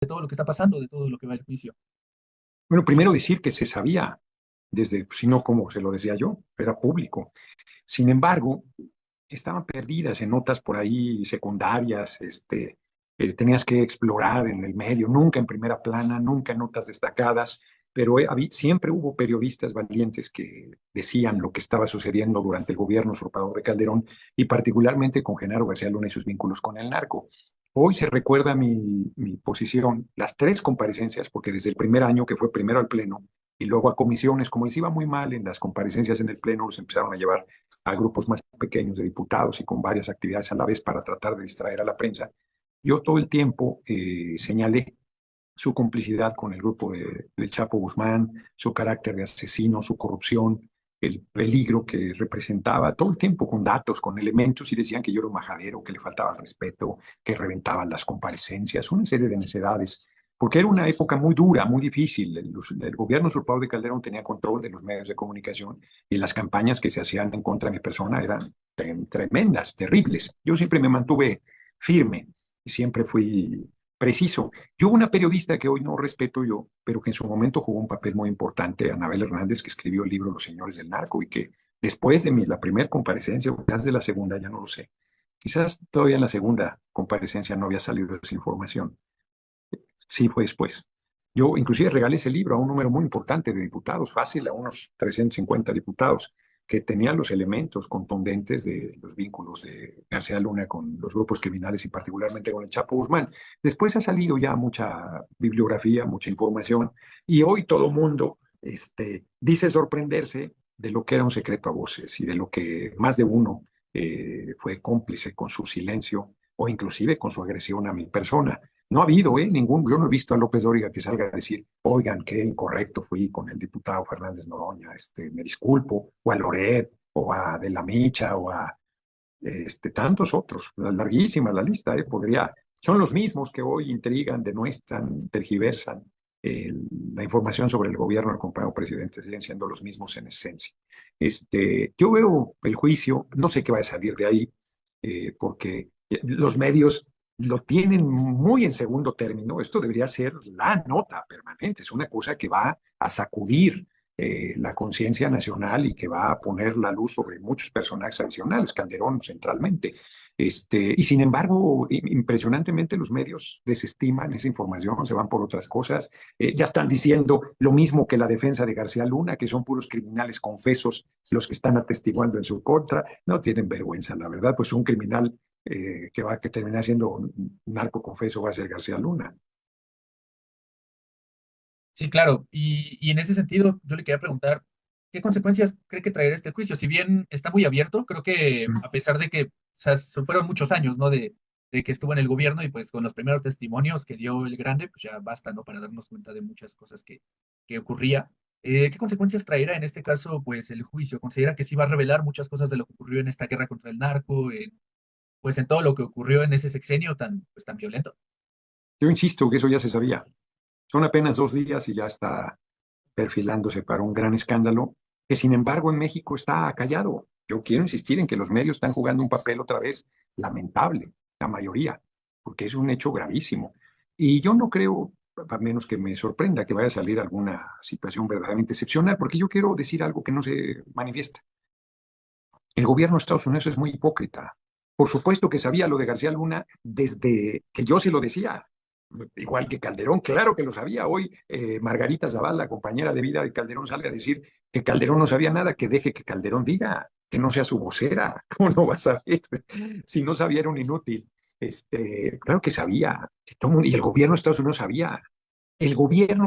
de todo lo que está pasando, de todo lo que va el juicio. Bueno, primero decir que se sabía desde, si no como se lo decía yo, era público. Sin embargo, estaban perdidas en notas por ahí secundarias, tenías que explorar en el medio, nunca en primera plana, nunca en notas destacadas, pero siempre hubo periodistas valientes que decían lo que estaba sucediendo durante el gobierno usurpador de Calderón y particularmente con Genaro García Luna y sus vínculos con el narco. Hoy se recuerda mi posición, las tres comparecencias, porque desde el primer año, que fue primero al Pleno y luego a comisiones, como les iba muy mal en las comparecencias en el Pleno, los empezaron a llevar a grupos más pequeños de diputados y con varias actividades a la vez para tratar de distraer a la prensa. Yo todo el tiempo señalé su complicidad con el grupo de Chapo Guzmán, su carácter de asesino, su corrupción, el peligro que representaba, todo el tiempo con datos, con elementos, y decían que yo era un majadero, que le faltaba respeto, que reventaban las comparecencias, una serie de necedades, porque era una época muy dura, muy difícil. El gobierno usurpador de Calderón tenía control de los medios de comunicación y las campañas que se hacían en contra de mi persona eran tremendas, terribles. Yo siempre me mantuve firme y siempre fui preciso. Yo hubo una periodista que hoy no respeto yo, pero que en su momento jugó un papel muy importante, Anabel Hernández, que escribió el libro Los Señores del Narco y que después de la primera comparecencia, o quizás de la segunda, ya no lo sé, quizás todavía en la segunda comparecencia no había salido esa información. Sí, fue después. Yo inclusive regalé ese libro a un número muy importante de diputados, fácil, a unos 350 diputados, que tenían los elementos contundentes de los vínculos de García Luna con los grupos criminales y particularmente con el Chapo Guzmán. Después ha salido ya mucha bibliografía, mucha información, y hoy todo mundo dice sorprenderse de lo que era un secreto a voces y de lo que más de uno fue cómplice con su silencio o inclusive con su agresión a mi persona. No ha habido, yo no he visto a López Dóriga que salga a decir, oigan, qué incorrecto fui con el diputado Fernández Noroña, me disculpo, o a Loret, o a De la Micha, o a tantos otros, larguísima la lista, son los mismos que hoy intrigan, denuestran, tergiversan eh, la información sobre el gobierno del compañero presidente, siguen siendo los mismos en esencia. Yo veo el juicio, no sé qué va a salir de ahí, porque los medios lo tienen muy en segundo término. Esto debería ser la nota permanente, es una cosa que va a sacudir la conciencia nacional y que va a poner la luz sobre muchos personajes adicionales, Calderón centralmente. Y sin embargo, impresionantemente los medios desestiman esa información, se van por otras cosas. Ya están diciendo lo mismo que la defensa de García Luna, que son puros criminales confesos los que están atestiguando en su contra. No tienen vergüenza, la verdad, pues un criminal que termina siendo un narco confeso va a ser García Luna. Sí, claro. Y en ese sentido, yo le quería preguntar, ¿qué consecuencias cree que traerá este juicio? Si bien está muy abierto, creo que a pesar de que, o sea, fueron muchos años, ¿no? De que estuvo en el gobierno y pues con los primeros testimonios que dio el grande, pues ya basta, ¿no? Para darnos cuenta de muchas cosas que ocurría. ¿Qué consecuencias traerá en este caso, pues, el juicio? ¿Considera que sí va a revelar muchas cosas de lo que ocurrió en esta guerra contra el narco, pues en todo lo que ocurrió en ese sexenio tan, pues, tan violento? Yo insisto que eso ya se sabía. Son apenas 2 días y ya está perfilándose para un gran escándalo, que sin embargo en México está callado. Yo quiero insistir en que los medios están jugando un papel otra vez lamentable, la mayoría, porque es un hecho gravísimo. Y yo no creo, a menos que me sorprenda, que vaya a salir alguna situación verdaderamente excepcional, porque yo quiero decir algo que no se manifiesta. El gobierno de Estados Unidos es muy hipócrita. Por supuesto que sabía lo de García Luna desde que yo se lo decía, igual que Calderón, claro que lo sabía. Hoy Margarita Zavala, compañera de vida de Calderón, sale a decir que Calderón no sabía nada, que deje que Calderón diga, que no sea su vocera. ¿Cómo no va a saber? Si no sabía era un inútil. Claro que sabía, y el gobierno de Estados Unidos sabía.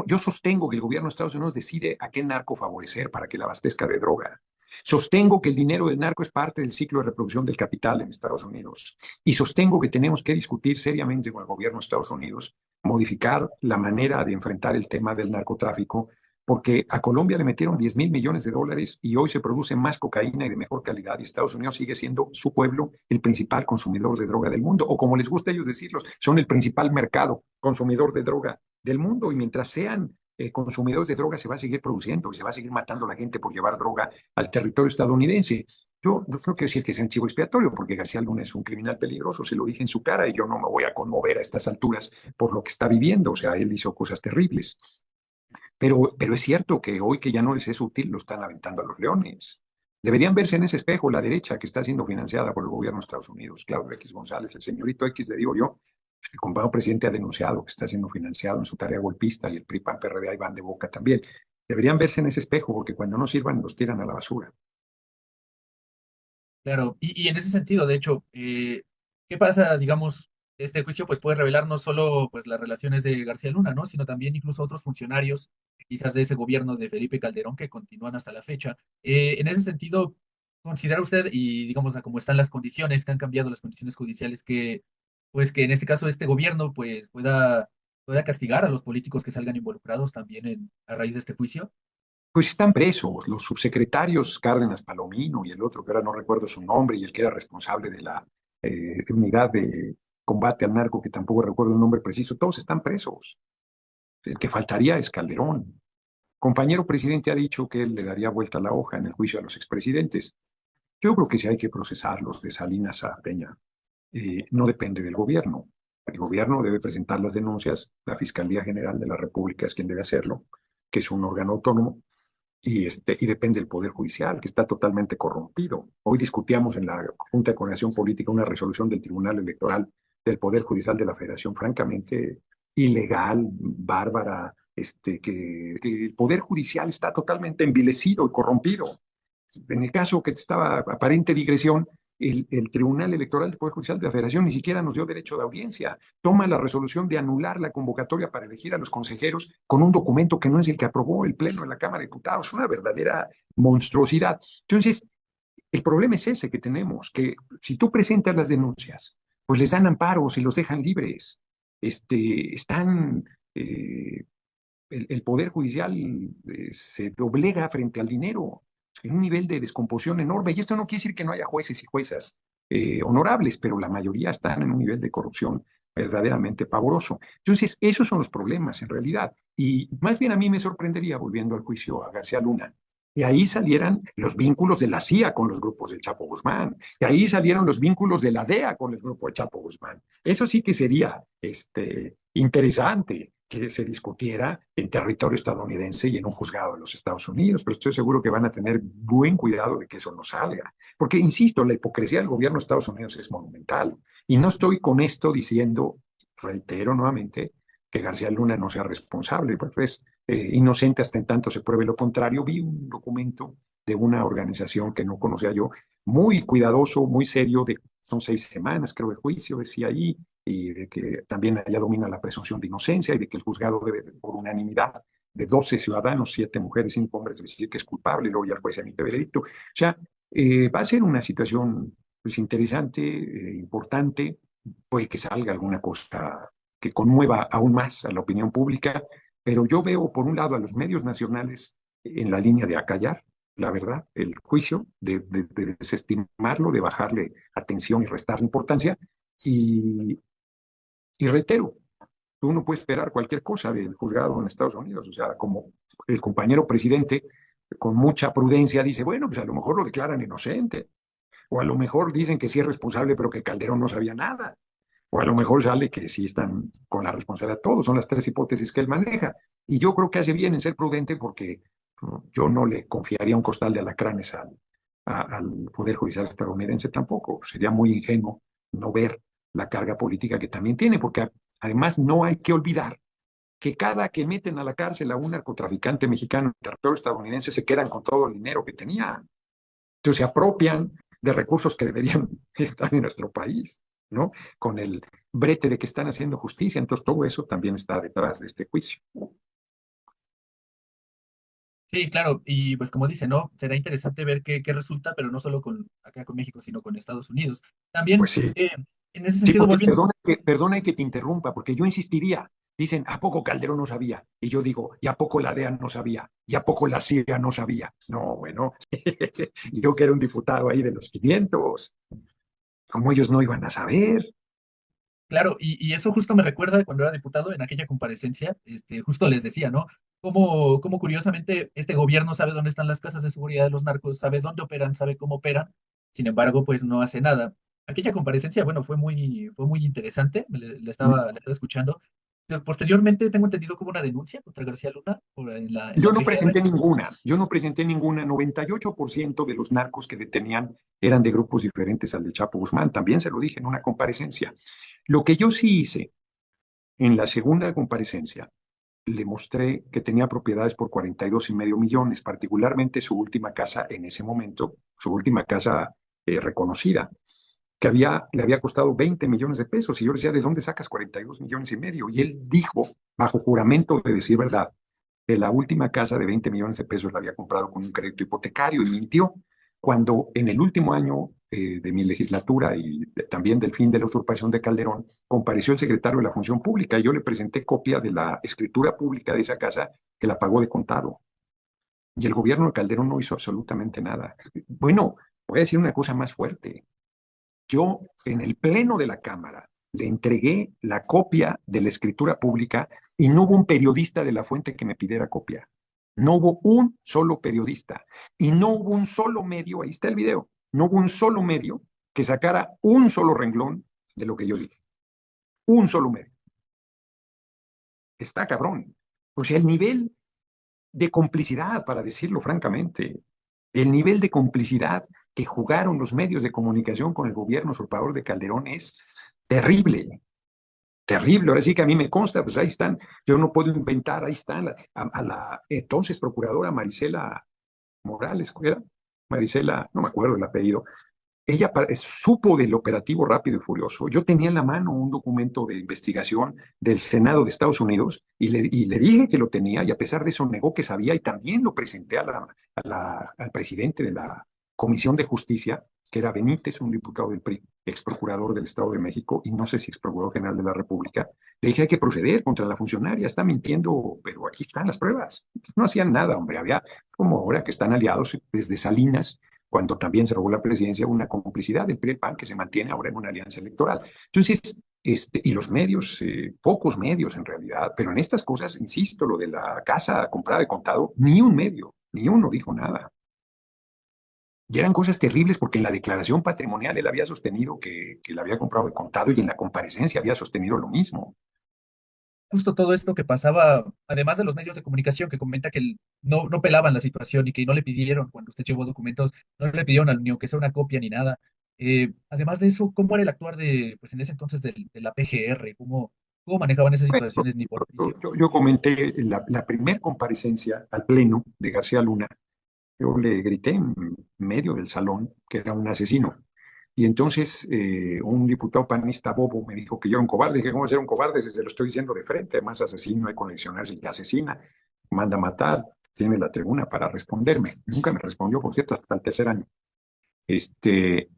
Yo sostengo que el gobierno de Estados Unidos decide a qué narco favorecer para que la abastezca de droga. Sostengo que el dinero del narco es parte del ciclo de reproducción del capital en Estados Unidos. Y sostengo que tenemos que discutir seriamente con el gobierno de Estados Unidos, modificar la manera de enfrentar el tema del narcotráfico, porque a Colombia le metieron 10.000 millones de dólares y hoy se produce más cocaína y de mejor calidad y Estados Unidos sigue siendo su pueblo el principal consumidor de droga del mundo, o como les gusta a ellos decirlos, son el principal mercado consumidor de droga del mundo y mientras sean consumidores de droga se va a seguir produciendo y se va a seguir matando a la gente por llevar droga al territorio estadounidense. Yo no creo que decir que es un chivo expiatorio, porque García Luna es un criminal peligroso, se lo dije en su cara y yo no me voy a conmover a estas alturas por lo que está viviendo. O sea, él hizo cosas terribles. Pero es cierto que hoy que ya no les es útil, lo están aventando a los leones. Deberían verse en ese espejo la derecha que está siendo financiada por el gobierno de Estados Unidos. Claudio X González, el señorito X, le digo yo, el compañero presidente ha denunciado que está siendo financiado en su tarea golpista y el PRI, PAN, PRD ahí van de boca también. Deberían verse en ese espejo porque cuando no sirvan los tiran a la basura. Claro, y en ese sentido, de hecho, ¿qué pasa, digamos, este juicio pues puede revelar no solo pues las relaciones de García Luna, ¿no? Sino también incluso otros funcionarios, quizás de ese gobierno de Felipe Calderón que continúan hasta la fecha. En ese sentido, ¿considera usted, y digamos, a cómo están las condiciones, que han cambiado las condiciones judiciales, que pues que en este caso este gobierno pues pueda castigar a los políticos que salgan involucrados también a raíz de este juicio? Pues están presos los subsecretarios Cárdenas Palomino y el otro, que ahora no recuerdo su nombre, y el que era responsable de la unidad de combate al narco, que tampoco recuerdo el nombre preciso, todos están presos. El que faltaría es Calderón. Compañero presidente ha dicho que él le daría vuelta a la hoja en el juicio a los expresidentes. Yo creo que sí hay que procesarlos de Salinas a Peña. No depende del gobierno. El gobierno debe presentar las denuncias, la Fiscalía General de la República es quien debe hacerlo, que es un órgano autónomo, y depende del Poder Judicial, que está totalmente corrompido. Hoy discutíamos en la Junta de Coordinación Política una resolución del Tribunal Electoral del Poder Judicial de la Federación, francamente ilegal, bárbara, que el Poder Judicial está totalmente envilecido y corrompido. En el caso que estaba aparente digresión, el Tribunal Electoral del Poder Judicial de la Federación ni siquiera nos dio derecho de audiencia. Toma la resolución de anular la convocatoria para elegir a los consejeros con un documento que no es el que aprobó el Pleno de la Cámara de Diputados. Una verdadera monstruosidad. Entonces, el problema es ese que tenemos, que si tú presentas las denuncias, pues les dan amparos y los dejan libres. Están el Poder Judicial se doblega frente al dinero, en un nivel de descomposición enorme. Y esto no quiere decir que no haya jueces y juezas honorables, pero la mayoría están en un nivel de corrupción verdaderamente pavoroso. Entonces, esos son los problemas en realidad. Y más bien a mí me sorprendería, volviendo al juicio a García Luna, que ahí salieran los vínculos de la CIA con los grupos del Chapo Guzmán, que ahí salieron los vínculos de la DEA con el grupo del Chapo Guzmán. Eso sí que sería interesante que se discutiera en territorio estadounidense y en un juzgado de los Estados Unidos, pero estoy seguro que van a tener buen cuidado de que eso no salga. Porque, insisto, la hipocresía del gobierno de Estados Unidos es monumental. Y no estoy con esto diciendo, reitero nuevamente, que García Luna no sea responsable, pues es inocente hasta en tanto se pruebe lo contrario. Vi un documento de una organización que no conocía yo, muy cuidadoso, muy serio, son 6 semanas, creo, de juicio, decía ahí, y de que también allá domina la presunción de inocencia y de que el juzgado debe, por unanimidad de 12 ciudadanos, 7 mujeres, 5 hombres, decir que es culpable y luego ya el juez emite veredicto. O sea, va a ser una situación pues, interesante, importante, puede que salga alguna cosa que conmueva aún más a la opinión pública, pero yo veo por un lado a los medios nacionales en la línea de acallar, la verdad, el juicio, de desestimarlo, de bajarle atención y restarle importancia, y, y reitero, tú no puedes esperar cualquier cosa del juzgado en Estados Unidos. O sea, como el compañero presidente, con mucha prudencia, dice, bueno, pues a lo mejor lo declaran inocente. O a lo mejor dicen que sí es responsable, pero que Calderón no sabía nada. O a lo mejor sale que sí están con la responsabilidad todos. Son las tres hipótesis que él maneja. Y yo creo que hace bien en ser prudente porque yo no le confiaría un costal de alacranes al Poder Judicial estadounidense tampoco. Sería muy ingenuo no ver la carga política que también tiene, porque además no hay que olvidar que cada que meten a la cárcel a un narcotraficante mexicano en territorio estadounidense se quedan con todo el dinero que tenía. Entonces se apropian de recursos que deberían estar en nuestro país, ¿no? Con el brete de que están haciendo justicia. Entonces todo eso también está detrás de este juicio. Sí, claro, y pues como dice, ¿no? Será interesante ver qué resulta, pero no solo con acá con México, sino con Estados Unidos. Pues También, sí, en ese sí, sentido, porque volviendo, perdona que te interrumpa, porque yo insistiría. Dicen, ¿a poco Calderón no sabía? Y yo digo, ¿y a poco la DEA no sabía? ¿Y a poco la CIA no sabía? No, bueno, yo que era un diputado ahí de los 500, ¿cómo ellos no iban a saber? claro, y eso justo me recuerda cuando era diputado en aquella comparecencia, justo les decía, ¿no? Cómo curiosamente este gobierno sabe dónde están las casas de seguridad de los narcos, sabe dónde operan, sabe cómo operan, sin embargo, pues no hace nada. Aquella comparecencia, bueno, fue muy interesante, la estaba escuchando. Posteriormente tengo entendido como una denuncia contra García Luna en Yo la no PGR. presenté ninguna, yo no presenté ninguna. 98% de los narcos que detenían eran de grupos diferentes al de Chapo Guzmán. También se lo dije en una comparecencia. Lo que yo sí hice en la segunda comparecencia, le mostré que tenía propiedades por 42,5 millones, particularmente su última casa en ese momento, su última casa reconocida, que le había costado 20 millones de pesos. Y yo le decía, ¿de dónde sacas 42,5 millones? Y él dijo, bajo juramento de decir verdad, que la última casa de 20 millones de pesos la había comprado con un crédito hipotecario y mintió. Cuando en el último año de mi legislatura y también del fin de la usurpación de Calderón, compareció el secretario de la Función Pública y yo le presenté copia de la escritura pública de esa casa que la pagó de contado. Y el gobierno de Calderón no hizo absolutamente nada. Bueno, voy a decir una cosa más fuerte. Yo, en el pleno de la Cámara, le entregué la copia de la escritura pública y no hubo un periodista de la fuente que me pidiera copia. No hubo un solo periodista y no hubo un solo medio, ahí está el video, no hubo un solo medio que sacara un solo renglón de lo que yo dije. Un solo medio. Está cabrón. O sea, el nivel de complicidad, para decirlo francamente, el nivel de complicidad que jugaron los medios de comunicación con el gobierno usurpador de Calderón es terrible, terrible. Ahora sí que a mí me consta, pues ahí están, yo no puedo inventar, ahí están, a la entonces procuradora Marisela Morales, ¿cuál era? Marisela, no me acuerdo el apellido. Ella supo del operativo Rápido y Furioso. Yo tenía en la mano un documento de investigación del Senado de Estados Unidos y le dije que lo tenía y a pesar de eso negó que sabía y también lo presenté al presidente de la Comisión de Justicia, que era Benítez, un diputado del PRI, ex procurador del Estado de México y no sé si ex procurador general de la República. Le dije hay que proceder contra la funcionaria, está mintiendo, pero aquí están las pruebas. No hacían nada, hombre, había como ahora que están aliados desde Salinas cuando también se robó la presidencia, una complicidad del PRI-PAN que se mantiene ahora en una alianza electoral. Entonces, y los medios, pocos medios en realidad, pero en estas cosas, insisto, lo de la casa comprada de contado, ni un medio, ni uno dijo nada. Y eran cosas terribles porque en la declaración patrimonial él había sostenido que la había comprado de contado y en la comparecencia había sostenido lo mismo. Justo todo esto que pasaba, además de los medios de comunicación que comenta que no pelaban la situación y que no le pidieron, cuando usted llevó documentos, no le pidieron ni aunque sea una copia ni nada. Además de eso, ¿cómo era el actuar de, pues en ese entonces de la PGR? ¿Cómo manejaban esas Bueno, situaciones ni por juicio? yo comenté la primer comparecencia al Pleno de García Luna. Yo le grité en medio del salón que era un asesino. Y entonces un diputado panista bobo me dijo que yo era un cobarde. Dije, ¿cómo ser un cobarde si se lo estoy diciendo de frente? Además, asesino hay coleccionar y que asesina, manda matar, tiene la tribuna para responderme. Nunca me respondió, por cierto, hasta el tercer año. Este,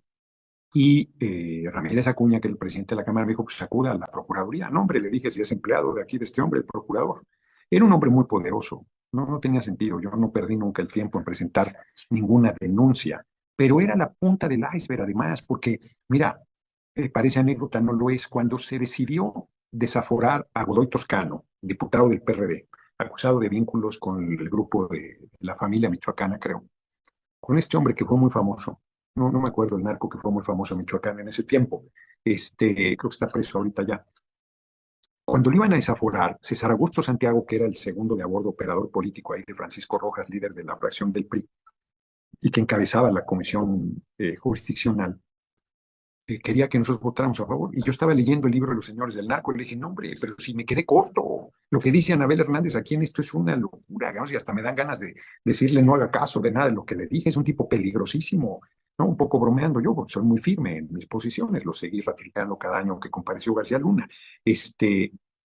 y Ramírez Acuña, que es el presidente de la Cámara, me dijo, pues sacuda a la Procuraduría. No, hombre, le dije, si es empleado de aquí, de este hombre, el procurador. Era un hombre muy poderoso, no tenía sentido. Yo no perdí nunca el tiempo en presentar ninguna denuncia, pero era la punta del iceberg además, porque, mira, parece anécdota, no lo es, cuando se decidió desaforar a Godoy Toscano, diputado del PRD, acusado de vínculos con el grupo de la familia michoacana, creo, con este hombre que fue muy famoso. No me acuerdo el narco que fue muy famoso en Michoacán en ese tiempo. Creo que está preso ahorita ya. Cuando lo iban a desaforar, César Augusto Santiago, que era el segundo de a bordo operador político ahí de Francisco Rojas, líder de la fracción del PRI, y que encabezaba la comisión jurisdiccional, quería que nosotros votáramos a favor. Y yo estaba leyendo el libro de los señores del narco y le dije, no, hombre, pero si me quedé corto. Lo que dice Anabel Hernández aquí en esto es una locura, digamos, y hasta me dan ganas de decirle no haga caso de nada de lo que le dije. Es un tipo peligrosísimo, ¿no? Un poco bromeando yo, porque soy muy firme en mis posiciones, lo seguí ratificando cada año que compareció García Luna.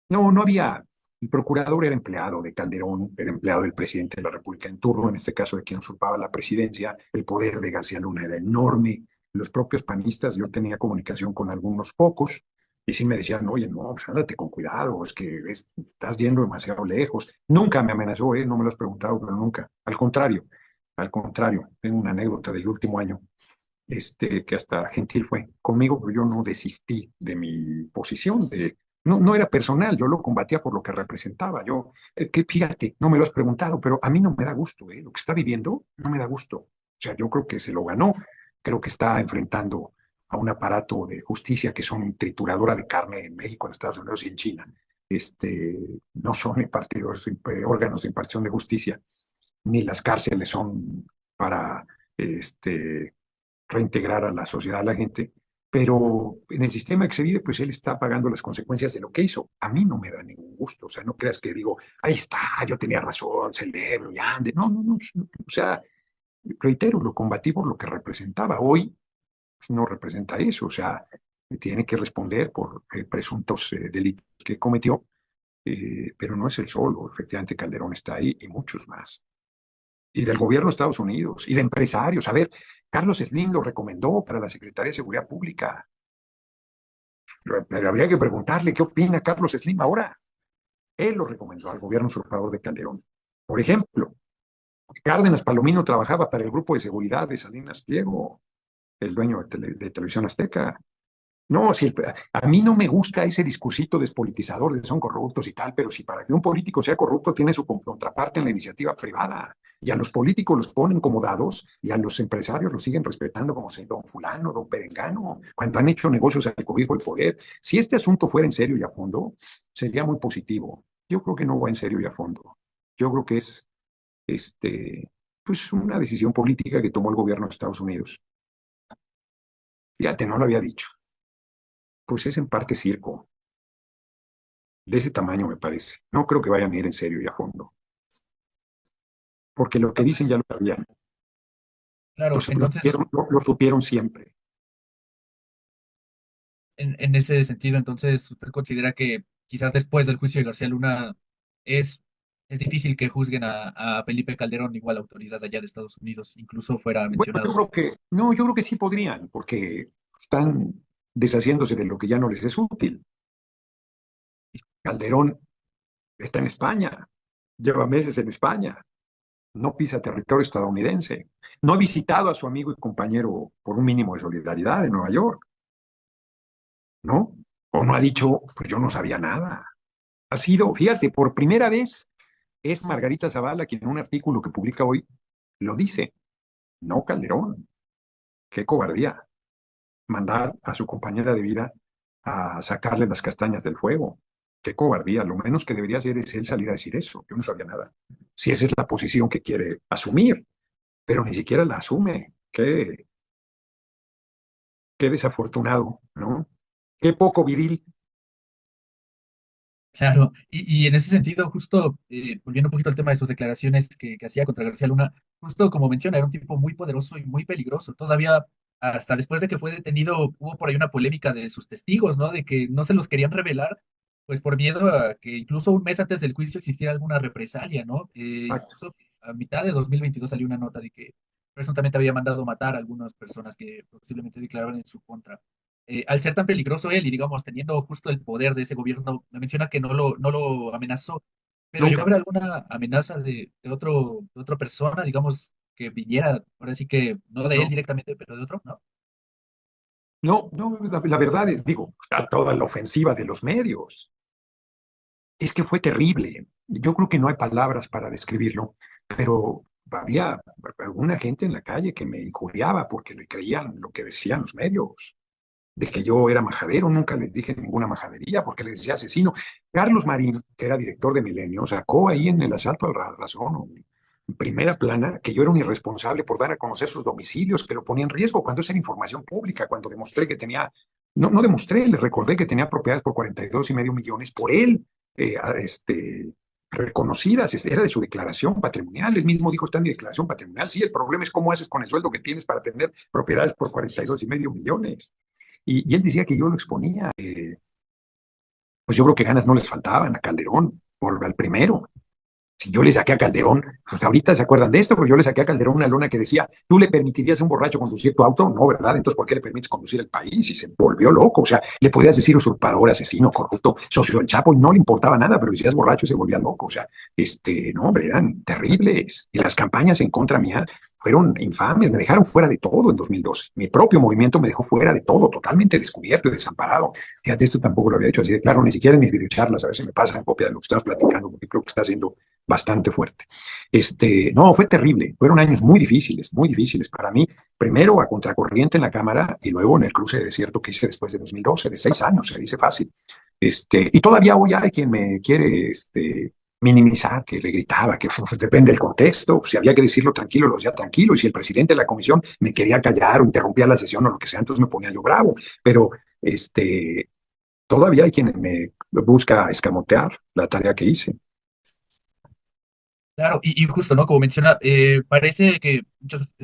No había. El procurador era empleado de Calderón, era empleado del presidente de la República en turno, en este caso de quien usurpaba la presidencia. El poder de García Luna era enorme. Los propios panistas, yo tenía comunicación con algunos pocos, y sí me decían, oye, no, pues ándate con cuidado, es que estás yendo demasiado lejos. Nunca me amenazó, no me lo has preguntado, pero nunca. Al contrario, tengo una anécdota del último año, que hasta gentil fue conmigo, pero yo no desistí de mi posición, no era personal, yo lo combatía por lo que representaba. Que fíjate, no me lo has preguntado, pero a mí no me da gusto, lo que está viviendo no me da gusto. O sea, yo creo que se lo ganó creo que está enfrentando a un aparato de justicia que son trituradora de carne en México, en Estados Unidos y en China. No son órganos de impartición de justicia, ni las cárceles son para reintegrar a la sociedad a la gente, pero en el sistema que se vive, pues él está pagando las consecuencias de lo que hizo. A mí no me da ningún gusto, o sea, no creas que digo, ahí está, yo tenía razón, celebro y ande. No, no, no, o sea, reitero, lo combatí por lo que representaba. Hoy pues, no representa eso, o sea, tiene que responder por presuntos delitos que cometió, pero no es el solo, efectivamente Calderón está ahí y muchos más. Y del gobierno de Estados Unidos, y de empresarios. A ver, Carlos Slim lo recomendó para la Secretaría de Seguridad Pública. Pero habría que preguntarle qué opina Carlos Slim ahora. Él lo recomendó al gobierno usurpador de Calderón. Por ejemplo, Cárdenas Palomino trabajaba para el grupo de seguridad de Salinas Pliego, el dueño de Televisión Azteca. No, si a mí no me gusta ese discursito despolitizador de son corruptos y tal, pero si para que un político sea corrupto tiene su contraparte en la iniciativa privada. Y a los políticos los ponen como dados y a los empresarios los siguen respetando como si don fulano, don perengano, cuando han hecho negocios al cobijo del poder. Si este asunto fuera en serio y a fondo, sería muy positivo. Yo creo que no va en serio y a fondo. Yo creo que es pues una decisión política que tomó el gobierno de Estados Unidos. Fíjate, no lo había dicho. Pues es en parte circo, de ese tamaño me parece. No creo que vayan a ir en serio y a fondo, porque lo que dicen ya Entonces, lo sabían, claro, entonces, lo supieron siempre. en ese sentido, entonces, ¿usted considera que quizás después del juicio de García Luna es, es difícil que juzguen a Felipe Calderón, igual autoridad allá de Estados Unidos, incluso fuera Bueno, mencionado? yo creo que sí podrían, porque están deshaciéndose de lo que ya no les es útil. Calderón está en España, lleva meses en España, no pisa territorio estadounidense, no ha visitado a su amigo y compañero por un mínimo de solidaridad en Nueva York, ¿no? O no ha dicho, pues yo no sabía nada. Ha sido, fíjate, por primera vez es Margarita Zavala quien en un artículo que publica hoy lo dice, no Calderón. Qué cobardía mandar a su compañera de vida a sacarle las castañas del fuego. Qué cobardía. Lo menos que debería hacer es él salir a decir eso. Yo no sabía nada. Si esa es la posición que quiere asumir, pero ni siquiera la asume. Qué desafortunado, ¿no? Qué poco viril. Claro, y en ese sentido, justo volviendo un poquito al tema de sus declaraciones que hacía contra García Luna, justo como menciona, era un tipo muy poderoso y muy peligroso. Todavía, hasta después de que fue detenido, hubo por ahí una polémica de sus testigos, ¿no? De que no se los querían revelar, pues por miedo a que incluso un mes antes del juicio existiera alguna represalia, ¿no? Incluso a mitad de 2022 salió una nota de que presuntamente había mandado matar a algunas personas que posiblemente declaraban en su contra. Al ser tan peligroso él y, digamos, teniendo justo el poder de ese gobierno, me menciona que no lo amenazó, pero llegó a Nunca. haber alguna amenaza de otra persona, digamos, que viniera, ahora sí que no de él No, directamente, pero de otro, ¿no? no, no, la verdad es, digo, está toda la ofensiva de los medios. Es que fue terrible. Yo creo que no hay palabras para describirlo, pero había alguna gente en la calle que me injuriaba porque le creían lo que decían los medios, de que yo era majadero, nunca les dije ninguna majadería porque les decía asesino. Carlos Marín, que era director de Milenio, sacó ahí en el asalto al razón, en primera plana, que yo era un irresponsable por dar a conocer sus domicilios, que lo ponía en riesgo cuando esa era información pública, cuando demostré que tenía, no demostré, le recordé que tenía propiedades por 42,5 millones por él, eh, reconocidas, era de su declaración patrimonial, él mismo dijo, está en mi declaración patrimonial, sí, el problema es cómo haces con el sueldo que tienes para tener propiedades por 42,5 millones. Y él decía que yo lo exponía. Pues yo creo que ganas no les faltaban a Calderón, por al primero. Si yo le saqué a Calderón, pues ahorita se acuerdan de esto, pero yo le saqué a Calderón una lona que decía, ¿tú le permitirías a un borracho conducir tu auto? No, ¿verdad? Entonces, ¿por qué le permites conducir el país? Y se volvió loco, o sea, le podías decir usurpador, asesino, corrupto, socio del Chapo, y no le importaba nada, pero si eras borracho se volvía loco, o sea, no, hombre, eran terribles. Y las campañas en contra mía fueron infames, me dejaron fuera de todo en 2012. Mi propio movimiento me dejó fuera de todo, totalmente descubierto y desamparado. Fíjate, esto tampoco lo había hecho así de claro, ni siquiera en mis videocharlas, a ver si me pasan copia de lo que estamos platicando, porque creo que está haciendo bastante fuerte. No, fue terrible. Fueron años muy difíciles para mí. Primero a contracorriente en la Cámara y luego en el cruce de desierto que hice después de 2012, de 6 años, se dice fácil. Y todavía hoy hay quien me quiere minimizar, que le gritaba, que pues, depende del contexto, si había que decirlo tranquilo, lo decía tranquilo, y si el presidente de la comisión me quería callar o interrumpía la sesión o lo que sea, entonces me ponía yo bravo. Pero todavía hay quien me busca escamotear la tarea que hice. Claro, y justo, ¿no? Como menciona, parece que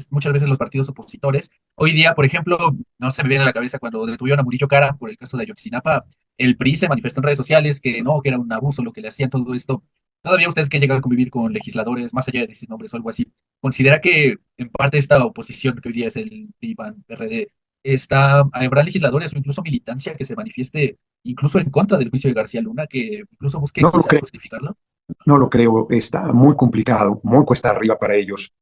muchas veces los partidos opositores, hoy día, por ejemplo, no se me viene a la cabeza cuando detuvieron a Murillo Cara por el caso de Ayotzinapa, el PRI se manifestó en redes sociales que no, que era un abuso lo que le hacían todo esto. Todavía usted que llega a convivir con legisladores, más allá de decir nombres o algo así, ¿considera que en parte esta oposición que hoy día es el PRI, PAN, PRD, habrá legisladores o incluso militancia que se manifieste incluso en contra del juicio de García Luna, que incluso busque No lo quizás creo, justificarlo? no lo creo, está muy complicado, muy cuesta arriba para ellos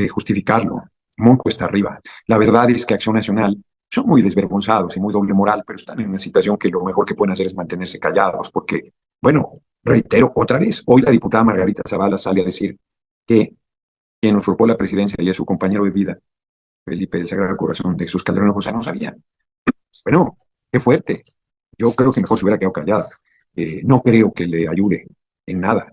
justificarlo, muy cuesta arriba. La verdad es que Acción Nacional son muy desvergonzados y muy doble moral, pero están en una situación que lo mejor que pueden hacer es mantenerse callados, porque, bueno, reitero otra vez, hoy la diputada Margarita Zavala sale a decir que quien usurpó la presidencia y es su compañero de vida, Felipe del Sagrado Corazón de Jesús Calderón José, no sabía. Bueno, qué fuerte. Yo creo que mejor se hubiera quedado callada. No creo que le ayude en nada.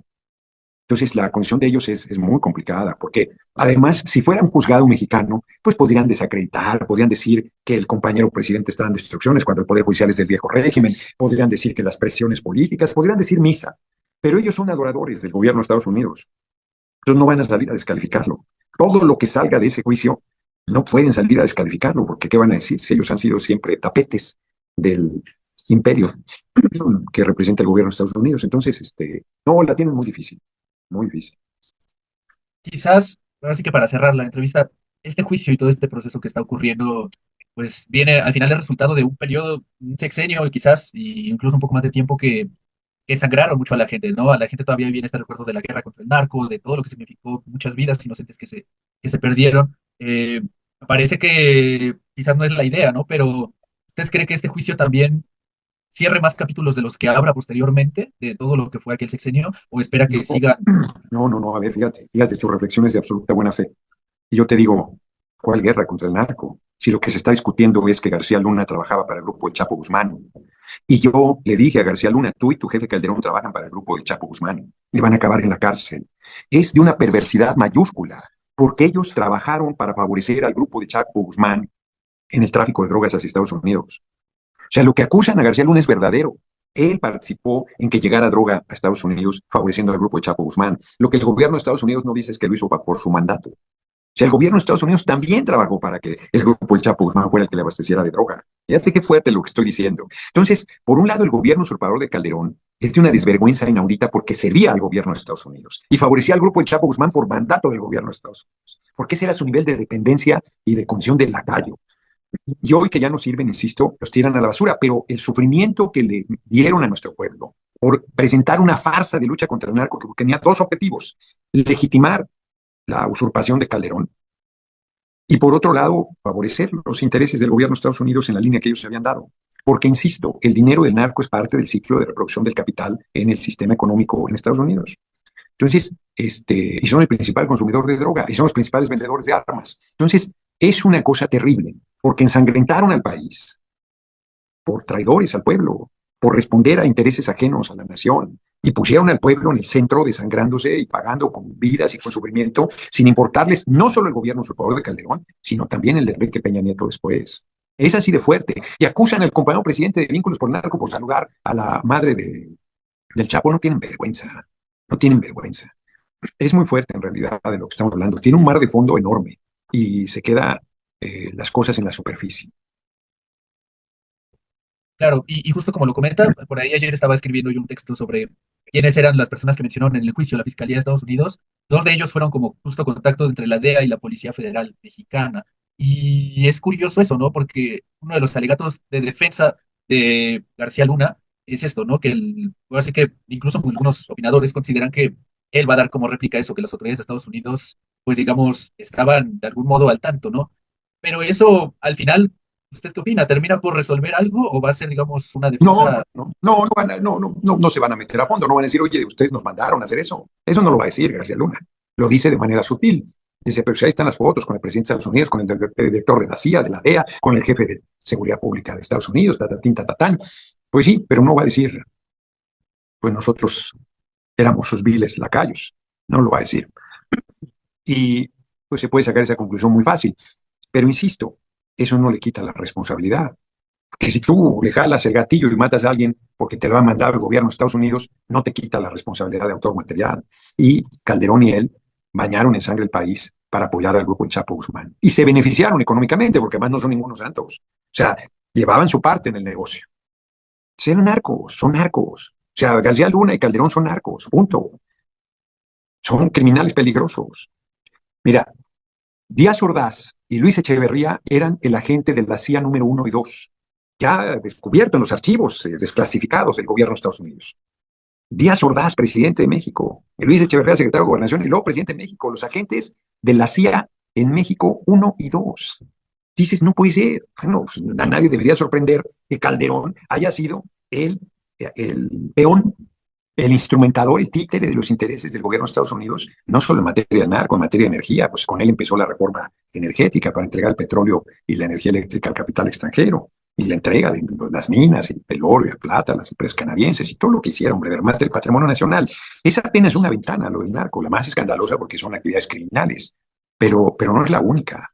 Entonces, la condición de ellos es muy complicada, porque además, si fuera un juzgado mexicano, pues podrían desacreditar, podrían decir que el compañero presidente está dando instrucciones cuando el Poder Judicial es del viejo régimen, podrían decir que las presiones políticas, podrían decir misa, pero ellos son adoradores del gobierno de Estados Unidos. Entonces, no van a salir a descalificarlo. Todo lo que salga de ese juicio, no pueden salir a descalificarlo, porque ¿qué van a decir? Si ellos han sido siempre tapetes del imperio que representa el gobierno de Estados Unidos. Entonces, no, la tienen muy difícil, muy difícil. Quizás, ahora sí que para cerrar la entrevista, este juicio y todo este proceso que está ocurriendo, pues viene al final el resultado de un periodo, un sexenio, quizás, y incluso un poco más de tiempo que sangraron mucho a la gente, ¿no? A la gente todavía viene este recuerdo de la guerra contra el narco, de todo lo que significó muchas vidas inocentes que se perdieron. Parece que quizás no es la idea, ¿no? Pero ¿usted cree que este juicio también cierre más capítulos de los que abra posteriormente, de todo lo que fue aquel sexenio, o espera que No, siga? no, a ver, fíjate, tu reflexión es de absoluta buena fe. Y yo te digo, ¿cuál guerra contra el narco? Si lo que se está discutiendo es que García Luna trabajaba para el grupo del Chapo Guzmán. Y yo le dije a García Luna, tú y tu jefe Calderón trabajan para el grupo del Chapo Guzmán y van a acabar en la cárcel. Es de una perversidad mayúscula, porque ellos trabajaron para favorecer al grupo de Chapo Guzmán en el tráfico de drogas hacia Estados Unidos. O sea, lo que acusan a García Luna es verdadero. Él participó en que llegara droga a Estados Unidos favoreciendo al grupo de Chapo Guzmán. Lo que el gobierno de Estados Unidos no dice es que lo hizo por su mandato. O sea, el gobierno de Estados Unidos también trabajó para que el grupo del Chapo Guzmán fuera el que le abasteciera de droga. Fíjate qué fuerte lo que estoy diciendo. Entonces, por un lado, el gobierno usurpador de Calderón es de una desvergüenza inaudita porque servía al gobierno de Estados Unidos y favorecía al grupo del Chapo Guzmán por mandato del gobierno de Estados Unidos, porque ese era su nivel de dependencia y de condición de lacayo. Y hoy que ya no sirven, insisto, los tiran a la basura, pero el sufrimiento que le dieron a nuestro pueblo por presentar una farsa de lucha contra el narco que tenía dos objetivos: legitimar la usurpación de Calderón y, por otro lado, favorecer los intereses del gobierno de Estados Unidos en la línea que ellos se habían dado. Porque, insisto, el dinero del narco es parte del ciclo de reproducción del capital en el sistema económico en Estados Unidos. Entonces, y son el principal consumidor de droga y son los principales vendedores de armas. Entonces, es una cosa terrible, porque ensangrentaron al país por traidores al pueblo, por responder a intereses ajenos a la nación, y pusieron al pueblo en el centro desangrándose y pagando con vidas y con sufrimiento, sin importarles no solo el gobierno usurpador de Calderón, sino también el de Enrique Peña Nieto después. Es así de fuerte. Y acusan al compañero presidente de vínculos por narco por saludar a la madre del Chapo. No tienen vergüenza, no tienen vergüenza. Es muy fuerte en realidad de lo que estamos hablando. Tiene un mar de fondo enorme y se queda las cosas en la superficie. Claro, y justo como lo comenta, por ahí ayer estaba escribiendo yo un texto sobre quiénes eran las personas que mencionaron en el juicio la Fiscalía de Estados Unidos. Dos de ellos fueron como justo contactos entre la DEA y la Policía Federal Mexicana. Y es curioso eso, ¿no? Porque uno de los alegatos de defensa de García Luna es esto, ¿no? Así que incluso algunos opinadores consideran que él va a dar como réplica eso, que las autoridades de Estados Unidos, pues digamos, estaban de algún modo al tanto, ¿no? Pero eso al final ¿Usted qué opina? ¿Termina por resolver algo o va a ser, digamos, una No, defensa? no se van a meter a fondo, no van a decir, oye, ustedes nos mandaron a hacer eso. Eso no lo va a decir García Luna. Lo dice de manera sutil. Dice, pero si ahí están las fotos con el presidente de Estados Unidos, con el director de la CIA, de la DEA, con el jefe de seguridad pública de Estados Unidos, tatatín, tatatán. Pues sí, pero no va a decir, pues nosotros éramos sus viles lacayos. No lo va a decir. Y pues se puede sacar esa conclusión muy fácil. Pero insisto, eso no le quita la responsabilidad. Que si tú le jalas el gatillo y matas a alguien porque te lo ha mandado el gobierno de Estados Unidos, no te quita la responsabilidad de autor material. Y Calderón y él bañaron en sangre el país para apoyar al grupo El Chapo Guzmán. Y se beneficiaron económicamente, porque además no son ningunos santos. O sea, llevaban su parte en el negocio. Son narcos, son narcos. O sea, García Luna y Calderón son narcos, punto. Son criminales peligrosos. Mira, Díaz Ordaz y Luis Echeverría eran el agente de la CIA número 1 y 2, ya descubierto en los archivos desclasificados del gobierno de Estados Unidos. Díaz Ordaz, presidente de México, y Luis Echeverría, secretario de Gobernación, y luego presidente de México, los agentes de la CIA en México 1 y 2. Dices, no puede ser. Bueno, pues, a nadie debería sorprender que Calderón haya sido el peón, el instrumentador, el títere de los intereses del gobierno de Estados Unidos, no solo en materia de narco, en materia de energía, pues con él empezó la reforma energética para entregar el petróleo y la energía eléctrica al capital extranjero, y la entrega de las minas, el oro y la plata, las empresas canadienses y todo lo que hicieron, hombre, derrumbe el patrimonio nacional. Es apenas una ventana lo del narco, la más escandalosa porque son actividades criminales, pero no es la única.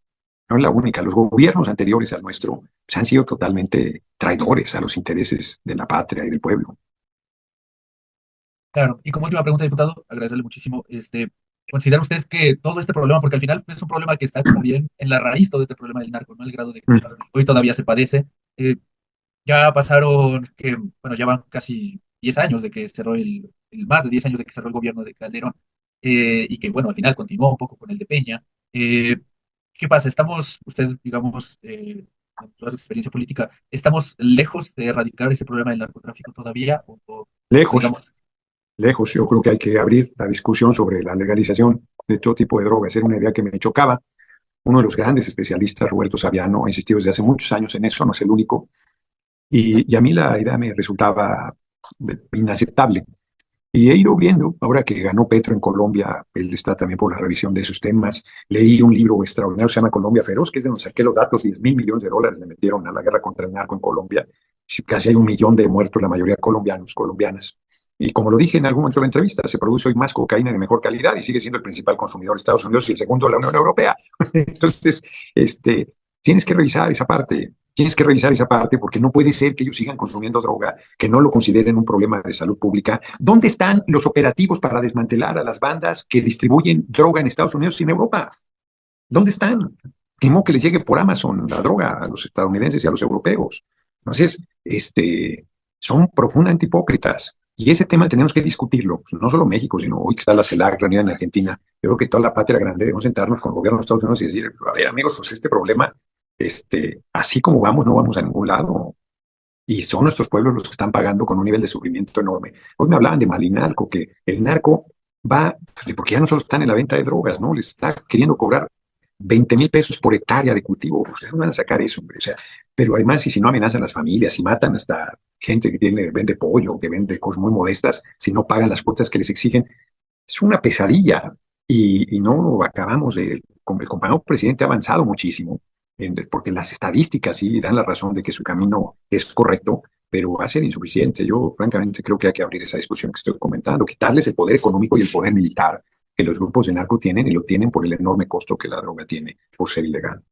No es la única. Los gobiernos anteriores al nuestro pues, han sido totalmente traidores a los intereses de la patria y del pueblo. Claro. Y como última pregunta, diputado, agradecerle muchísimo. ¿Considera usted que todo este problema, porque al final es un problema que está como bien en la raíz, todo este problema del narco, ¿no? El grado de que hoy todavía se padece. Ya pasaron, que, bueno, ya van casi 10 años de que cerró más de 10 años de que cerró el gobierno de Calderón, y que, bueno, al final continuó un poco con el de Peña. Eh, ¿Qué pasa? Usted, digamos, con toda su experiencia política, ¿estamos lejos de erradicar ese problema del narcotráfico todavía? Lejos, Digamos, lejos, yo creo que hay que abrir la discusión sobre la legalización de todo tipo de drogas. Era una idea que me chocaba. Uno de los grandes especialistas, Roberto Saviano, ha insistido desde hace muchos años en eso, no es el único. Y a mí la idea me resultaba inaceptable. Y he ido viendo, ahora que ganó Petro en Colombia, él está también por la revisión de esos temas. Leí un libro extraordinario, se llama Colombia Feroz, que es de donde saqué los datos, 10.000 millones de dólares le metieron a la guerra contra el narco en Colombia. Casi hay 1 millón de muertos, la mayoría colombianos, colombianas. Y como lo dije en algún momento de la entrevista, se produce hoy más cocaína de mejor calidad y sigue siendo el principal consumidor de Estados Unidos y el segundo la Unión Europea. Entonces, tienes que revisar esa parte. Tienes que revisar esa parte porque no puede ser que ellos sigan consumiendo droga, que no lo consideren un problema de salud pública. ¿Dónde están los operativos para desmantelar a las bandas que distribuyen droga en Estados Unidos y en Europa? ¿Dónde están? Temo que les llegue por Amazon la droga a los estadounidenses y a los europeos. Entonces, son profundamente hipócritas. Y ese tema tenemos que discutirlo, pues, no solo México, sino hoy que está la CELAC reunida en Argentina. Yo creo que toda la patria grande debemos sentarnos con el gobierno de Estados Unidos y decir, a ver, amigos, pues este problema así como vamos, no vamos a ningún lado. Y son nuestros pueblos los que están pagando con un nivel de sufrimiento enorme. Hoy me hablaban de Malinalco, que el narco va, pues, porque ya no solo están en la venta de drogas, ¿no? Les está queriendo cobrar 20,000 pesos por hectárea de cultivo. Ustedes no van a sacar eso, hombre. O sea, pero además, y si no amenazan a las familias, si matan hasta gente que vende pollo, que vende cosas muy modestas, si no pagan las cuotas que les exigen, es una pesadilla. Y no acabamos de. El compañero presidente ha avanzado muchísimo porque las estadísticas sí dan la razón de que su camino es correcto, pero va a ser insuficiente. Yo, francamente, creo que hay que abrir esa discusión que estoy comentando, quitarles el poder económico y el poder militar que los grupos de narco tienen y lo tienen por el enorme costo que la droga tiene por ser ilegal.